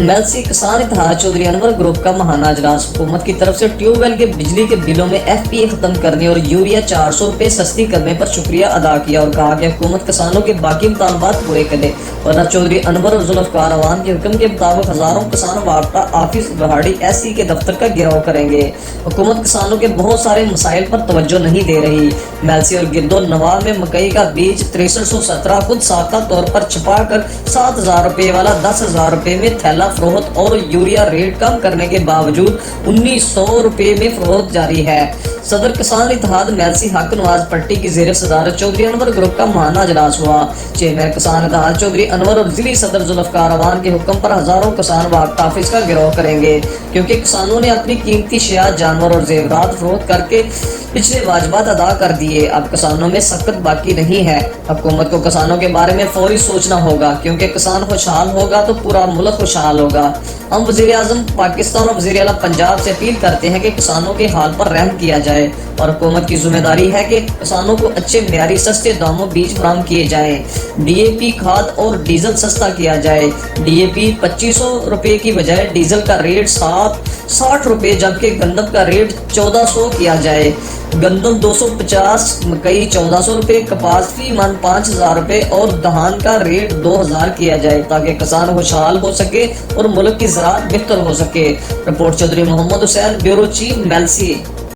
मेलसी किसान इत्तेहाद चौधरी अनवर ग्रुप का महाना अजलास। हुकूमत की तरफ से ट्यूबवेल के बिजली के बिलों में FPA खत्म करने और यूरिया 400 रुपए सस्ती करने पर शुक्रिया अदा किया और कहा कि हुकूमत किसानों के बाकी मुतालबात पूरे करे, वरना चौधरी अनवर और जुल्फकार अवान के हुक्म के मुताबिक हजारों किसान वापटा ऑफिस गुवाहाटी SC के दफ्तर का घेराव करेंगे। हुकूमत किसानों के बहुत सारे मसाइल पर तवज्जो नहीं दे रही। मेलसी और गिद्दो नवा में मकई का बीज 6317 खुद साख्ता तौर पर छपा कर 7000 रुपए वाला 10,000 रुपए में थैला फरोख्त और यूरिया रेट कम करने के बावजूद 1900 रुपए में फरोख्त जारी है। सदर किसान इत्तेहाद मेलसी हक नवाज पट्टी की ज़ेर सदारत चौधरी अनवर ग्रुप का महाना अजलास हुआ। चेयरमैन किसान इत्तेहाद चौधरी अनवर और जिली सदर जुल्फकार अवान के हुक्म पर हजारों किसान वापटा ऑफिस का गिरफ्तार करेंगे, क्योंकि किसानों ने अपनी कीमती शिया जानवर और जेवरात फरोख्त करके पिछले वाजबात अदा कर दिए। अब किसानों में सख्त बाकी नहीं है। हुकूमत को किसानों के बारे में फौरी सोचना होगा, क्योंकि किसान खुशहाल होगा तो पूरा मुल्क खुशहाल होगा। हम वज़ीर आज़म पाकिस्तान और वज़ीर आला पंजाब से अपील करते हैं कि किसानों के हाल पर रहम किया जाए और हुकूमत की जिम्मेदारी है कि किसानों को अच्छे मियारी सस्ते दामों बीज फराहम किए जाएं। DAP खाद और डीजल सस्ता किया जाए। DAP 2500 रुपए की बजाय डीजल का रेट 60 रुपए जबकि गंदम का रेट 1400 किया जाए। गंदम 250, मकई 1400 रुपए, कपास फी मन 5000 रुपए और धान का रेट 2000 किया जाए, ताकि किसान खुशहाल हो सके और मुल्क की ज़राअत बेहतर हो सके। Report Chaudhry Muhammad Hussain, bureau chief, Mailsi.